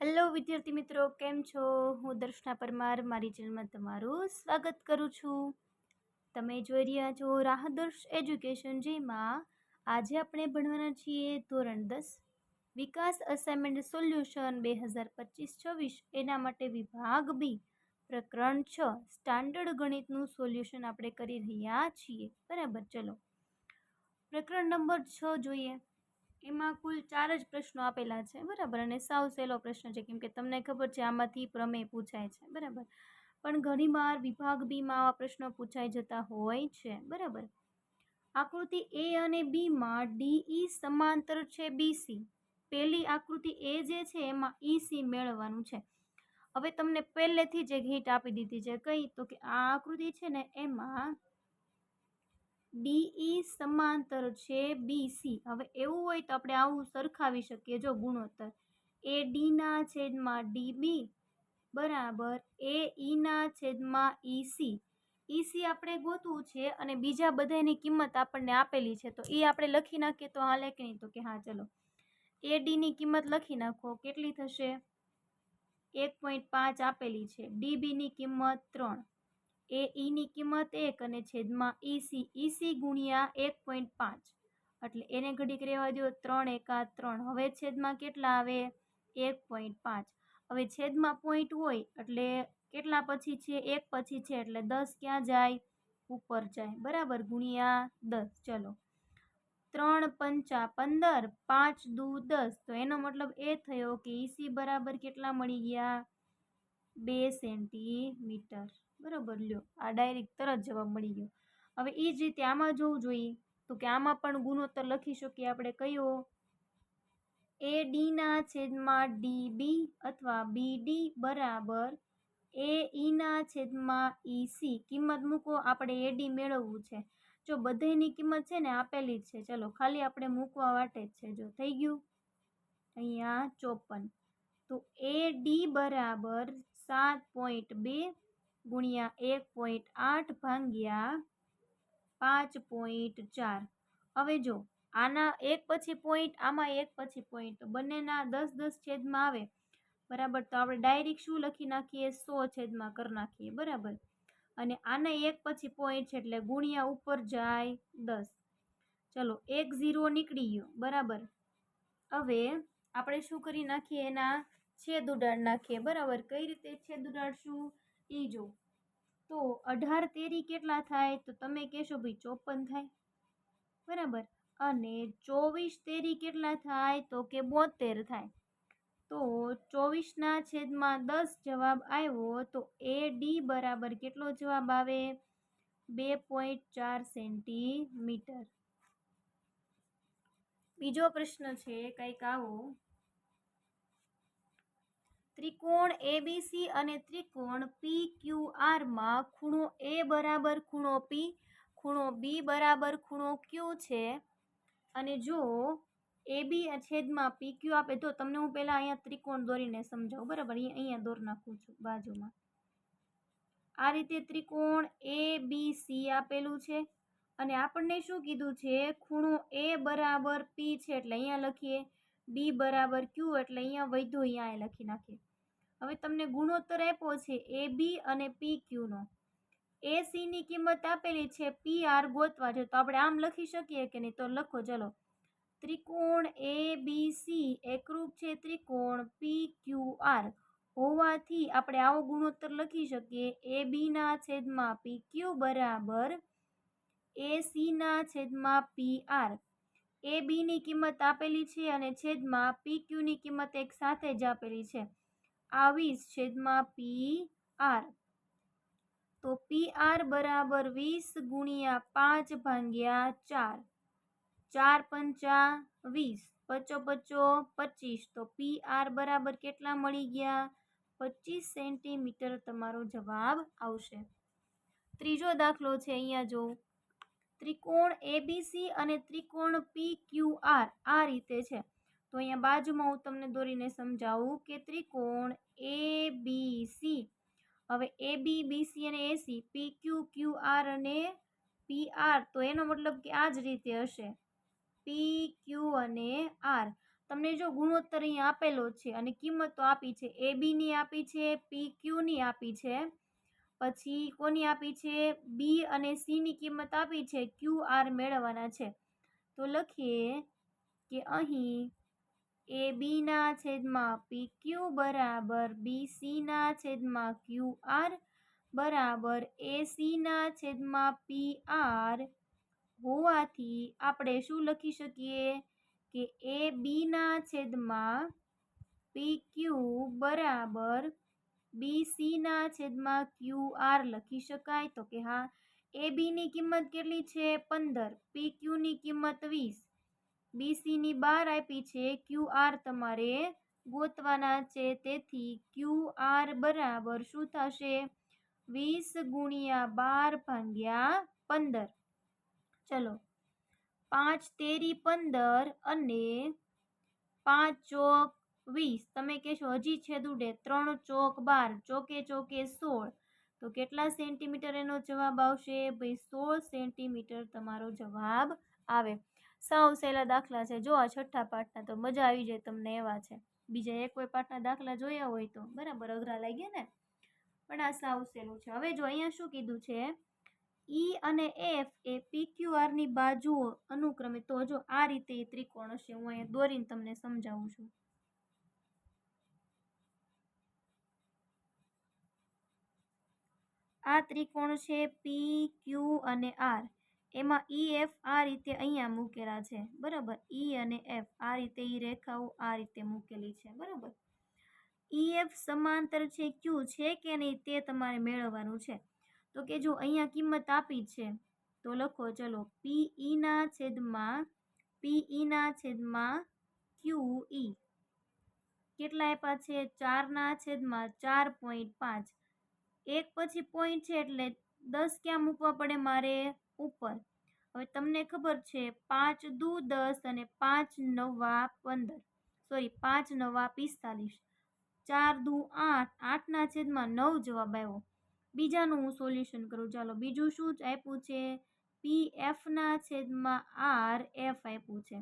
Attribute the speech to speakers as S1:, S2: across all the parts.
S1: Hello વિદ્યાર્થી મિત્રો, કેમ છો? હું દર્શના પરમાર મારી ચેનલમાં તમારું સ્વાગત કરું છું. તમે જોઈ રહ્યા છો રાહદર્શ એજ્યુકેશન, જેમાં આજે આપણે ભણવાના છીએ ધોરણ 10 વિકાસ અસાઇનમેન્ટ સોલ્યુશન 2025-26. એના માટે વિભાગ બી પ્રકરણ 6 સ્ટાન્ડર્ડ ગણિતનું સોલ્યુશન આપણે કરી રહ્યા છીએ. બરાબર, ચલો પ્રકરણ નંબર 6 જોઈએ. એમાં કુલ 4 જ પ્રશ્નો આપેલા છે. બરાબર, અને સાવ સહેલો પ્રશ્ન છે, કેમ કે તમને ખબર છે આમાંથી પ્રમેય પૂછાય છે. બરાબર, પણ ઘણીવાર વિભાગ બીમાં આવા પ્રશ્નો પૂછાઈ જતા હોય છે. બરાબર, આકૃતિ એ અને બીમાં ડીઈ સમાંતર છે બીસી. પહેલી આકૃતિ એ જે છે એમાં ઈસી મેળવવાનું છે. હવે તમને પહેલેથી જ એક હિન્ટ આપી દીધી છે. કઈ? તો કે આ આકૃતિ છે ને એમાં ડીઈ સમાંતર છે બીસી. હવે એવું હોય તો આપણે આવું સરખાવી શકીએ. જો ગુણોત્તર એ ડીના છેદમાં ડીબી બરાબર એ ઈના છેદમાં ઈસી. ઈસી આપણે ગોતવું છે અને બીજા બધાની કિંમત આપણને આપેલી છે, તો એ આપણે લખી નાખીએ તો હાલે કે નહીં? તો કે હા, ચલો એ ડીની કિંમત લખી નાખો. કેટલી થશે? 1.5 આપેલી છે. ડીબીની કિંમત 3, એ ઈની કિંમત 1 અને છેદમાં ઈસી. ઈસી ગુણ્યા 1.5 એટલે એને ઘડીક રહેવા દો. 3 એકા 3. હવે છેદમાં કેટલા આવે? 1.5. હવે છેદમાં પોઈન્ટ હોય એટલે કેટલા પછી છે? 1 પછી છે એટલે 10 ક્યાં જાય? ઉપર જાય. બરાબર, ગુણ્યા 10. ચલો 3 પંચા 15, 5 દુ 10. તો એનો મતલબ એ થયો કે ઈસી બરાબર કેટલા મળી ગયા? 2 સેન્ટીમીટર. બરાબર, લ્યો આ ડાયરેક્ટ તરત જવાબ મળી ગયો. હવે એ જ રીતે આમાં જોવું જોઈએ, તો કે આમાં પણ ગુણોત્તર લખી શકીએ આપણે. કયો? એ ડીના છેદમાં ડીબી અથવા બીડી બરાબર એ ઈના છેદમાં ઈસી. કિંમત મૂકો. આપણે એડી મેળવવું છે. જો બધાની કિંમત છે ને આપેલી જ છે, ચલો ખાલી આપણે મૂકવા માટે જ છે. જો થઈ ગયું અહીંયા 54. તો એ ડી બરાબર 7.2 ગુણ્યા 1.8 ભાગ્યા 5.4. હવે જો આના એક પછી પોઈન્ટ, આમાં એક પછી પોઈન્ટ, તો બંનેના 10-10 છેદમાં આવે. બરાબર, તો આપણે ડાયરેક્ટ શું લખી નાખીએ? 100 છેદમાં કરી નાખીએ. બરાબર, અને આને એક પછી પોઈન્ટ છે એટલે ગુણ્યા ઉપર જાય 10. ચલો 1 0 નીકળી ગયો. બરાબર, હવે આપણે શું કરી નાખીએ? એના છેદ ઉડાડ નાખીએ. બરાબર, કઈ રીતે છેદ ઉડાડશું એ જો. તો 18 તેરી કેટલા થાય? તો તમે કહેશો ભાઈ 54 થાય. બરાબર, અને 24 તેરી કેટલા થાય? તો કે 72 થાય. તો 24ના છેદમાં 10 જવાબ આવ્યો. તો એ ડી બરાબર કેટલો જવાબ આવે? 2.4 સેન્ટીમીટર. બીજો પ્રશ્ન છે કંઈક આવો. ત્રિકોણ એબીસી અને ત્રિકોણ PQR માં ખૂણો એ બરાબર ખૂણો P, ખૂણો B બરાબર ખૂણો Q છે. અને જો AB છેદમાં PQ આપે તો તમને હું પહેલા અહીંયા ત્રિકોણ દોરીને સમજાવું. બરાબર, અહીંયા દોર નાખું છું બાજુમાં. આ રીતે ત્રિકોણ ABC આપેલું છે અને આપણને શું કીધું છે? ખૂણો A બરાબર P છે એટલે અહીંયા લખીએ. B બરાબર Q એટલે અહીંયા વધ્યો, અહીંયા લખી નાખીએ. હવે તમને ગુણોત્તર આપ્યો છે AB અને PQ નો. AC ની કિંમત આપેલી છે, PR ગોતવા છે. તો આપણે આમ લખી શકીએ કે નહીં? તો લખો. ચલો, ત્રિકોણ ABC એકરૂપ છે ત્રિકોણ PQR હોવાથી આપણે આવો ગુણોત્તર લખી શકીએ. AB ના છેદમાં PQ બરાબર AC ના છેદમાં PR. AB ની કિંમત આપેલી છે અને છેદમાં PQ ની કિંમત એક સાથે જ આપેલી છે. 20 છેદમાં PR. તો PR બરાબર 20 ગુણ્યા 5 ભાગ્યા 4. 4 પંચા 20, પચો પચો 25. તો PR બરાબર કેટલા મળી ગયા? 25 સેન્ટીમીટર તમારો જવાબ આવશે. ત્રીજો દાખલો છે, અહીંયા જો. ત્રિકોણ એબીસી અને ત્રિકોણ PQR આ રીતે છે. તો અહીંયા બાજુમાં હું તમને દોરીને સમજાવું કે ત્રિકોણ એબીસી. હવે AB, BC અને AC, PQ, QR અને PR. તો એનો મતલબ કે આ જ રીતે હશે. PQ અને R. તમને જો ગુણોત્તર અહીંયા આપેલો છે અને કિંમતો આપી છે, AB ની આપી છે, PQ ની આપી છે, પછી કોની આપી છે, B અને C ની કિંમત આપી છે, QR મેળવવાના છે. તો લખીએ કે અહીં AB ના છેદમાં PQ બરાબર BC ના છેદમાં QR બરાબર AC ના છેદમાં PR હોવાથી આપણે શું લખી શકીએ કે AB ના છેદમાં PQ બરાબર BC ના છેદમાં QR લખી શકાય. તો કે હા, AB ની કિંમત કેટલી છે 15, PQ ની કિંમત 20, BC ની 12 આપી છે, QR તમારે ગોતવાના છે. તેથી QR બરાબર શું થશે 20 ગુણ્યા 12 ભાગ્યા 15. ચલો 5 તેરી 15 અને 5 ચોક 20. તમે કહેશો હજી છેદ ઉડે, 3 ચોક 12, ચોકે ચોકે 16. તો કેટલા સેન્ટીમીટર એનો જવાબ આવશે ભાઈ 16 સેન્ટીમીટર તમારો જવાબ આવે. સાવ સહેલા દાખલા છે. જો આ છઠ્ઠા પાઠના તો મજા આવી જાય તમને એવા છે. બીજા એક કોઈ પાઠના દાખલા જોયા હોય તો બરાબર અઘરા લાગે ને, પણ આ સાવ સહેલું છે. હવે જો અહીંયા શું કીધું છે, E અને F એ PQR ની બાજુઓ અનુક્રમે. તો જો આ રીતે ત્રિકોણ હશે, હું અહીંયા દોરીને તમને સમજાવું છું. આ ત્રિકોણ છે PQ અને R. એમાં EF આ રીતે અહીંયા મૂકેલા છે બરાબર. E અને F આ રીતે રેખાઓ આ રીતે મૂકેલી છે બરાબર. EF સમાંતર છે Q છે કે નહીં તે તમારે મેળવવાનું છે. તો કે જો અહીંયા કિંમત આપી છે તો લખો, ચલો PE ના છેદમાં QE કેટલા આપ્યા છે 4 ના છેદમાં 4.5. એક પછી પોઈન્ટ છે એટલે 10 ક્યાં મૂકવા પડે મારે ઉપર. હવે તમને ખબર છે 5 દુ 10 અને 5 નવા 15, સોરી 5 નવા 45, 4 દુ 8, 8 ના છેદમાં 9 જવાબ આવ્યો. બીજાનું હું સોલ્યુશન કરું. ચાલો બીજું શું આપ્યું છે, PF ના છેદમાં RF આપ્યું છે.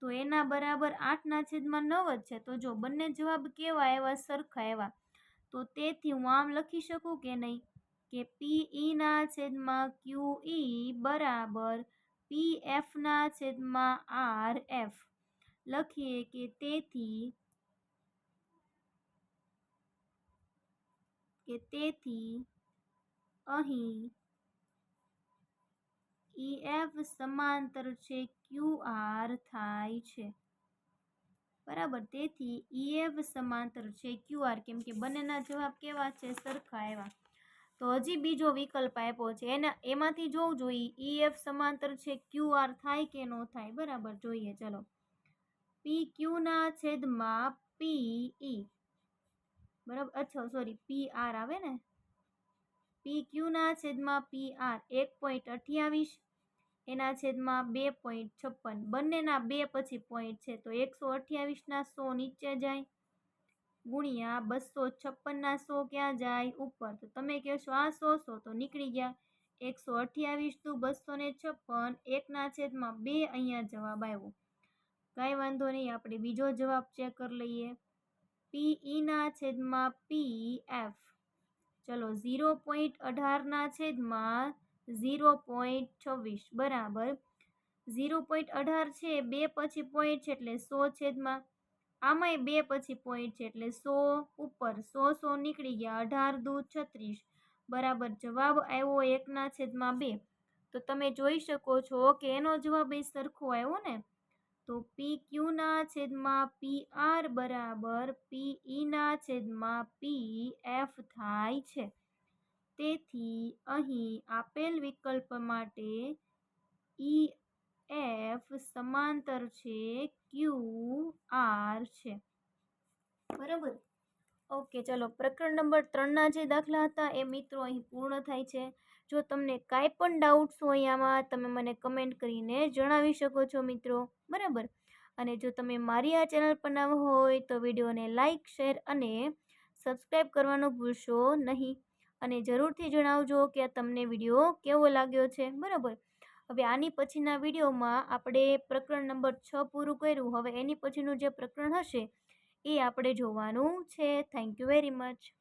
S1: તો એના બરાબર 8 ના છેદમાં 9 જ છે. તો જો બંને જવાબ કેવા આવ્યા સરખા આવ્યા. તો તેથી હું આમ લખી શકું કે નહીં કે PE ના છેદમાં QE બરાબર PF ના છેદમાં RF. લખીએ કે તેથી અહીં EF સમાંતર છે QR થાય છે બરાબર. તેથી EF સમાંતર છે QR, કેમ કે બંનેના જવાબ કેવા છે સરખા આવ્યા. તો હજી બીજો વિકલ્પ આપ્યો છે, એમાંથી જોવું જોઈએ EF સમાંતર છે QR થાય કે ન થાય બરાબર. જોઈએ ચલો, PQ ના છેદમાં PE બરાબર, અચ્છા સોરી PR આવે ને, PQ ના છેદમાં PR 1.28 એના છેદમાં 2.56. બંનેના 2 પછી પોઈન્ટ છે તો 128 ના 100 નીચે જાય ગુણ્યા 256 ના 100 ક્યાં જાય ઉપર. તો તમે કહેશો આ 100 તો નીકળી ગયા. 128 દુ 256, 1 ના છેદમાં 2 અહીંયા જવાબ આવ્યો. કાંઈ વાંધો નહીં, આપણે બીજો જવાબ ચેક કરી લઈએ. PE ના છેદમાં PF, ચલો 0.18 ના છેદમાં 0.26 બરાબર. 0.18 છે, 2 પછી પોઈન્ટ છે એટલે 100 છેદમાં, આમાંય 2 પછી પોઈન્ટ છે એટલે 100 ઉપર, 100 નીકળી ગયા. 18 દુ 36 બરાબર. જવાબ આવ્યો 1 ના છેદમાં 2. તો તમે જોઈ શકો છો કે એનો જવાબ એ સરખો આવ્યો ને. તો PQ ના છેદમાં PR બરાબર PE ના છેદમાં PF થાય છે. તેથી અહીં આપેલ વિકલ્પ માટે EF સમાંતર છે QR છે બરાબર. ઓકે, ચલો પ્રકરણ નંબર 3ના જે દાખલા હતા એ મિત્રો અહીં પૂર્ણ થાય છે. જો તમને કાંઈ પણ ડાઉટ્સ હોય આમાં તમે મને કમેન્ટ કરીને જણાવી શકો છો મિત્રો બરાબર. અને જો તમે મારી આ ચેનલ પર નવા હોય તો વિડીયોને લાઇક, શેર અને સબસ્ક્રાઈબ કરવાનું ભૂલશો નહીં. અને જરૂરથી જણાવજો કે તમને વિડીયો કેવો લાગ્યો છે બરાબર. હવે આની પછીના વિડીયોમાં આપણે પ્રકરણ નંબર 6 પૂરું કર્યું. હવે એની પછીનું જે પ્રકરણ હશે એ આપણે જોવાનું છે. Thank you very much.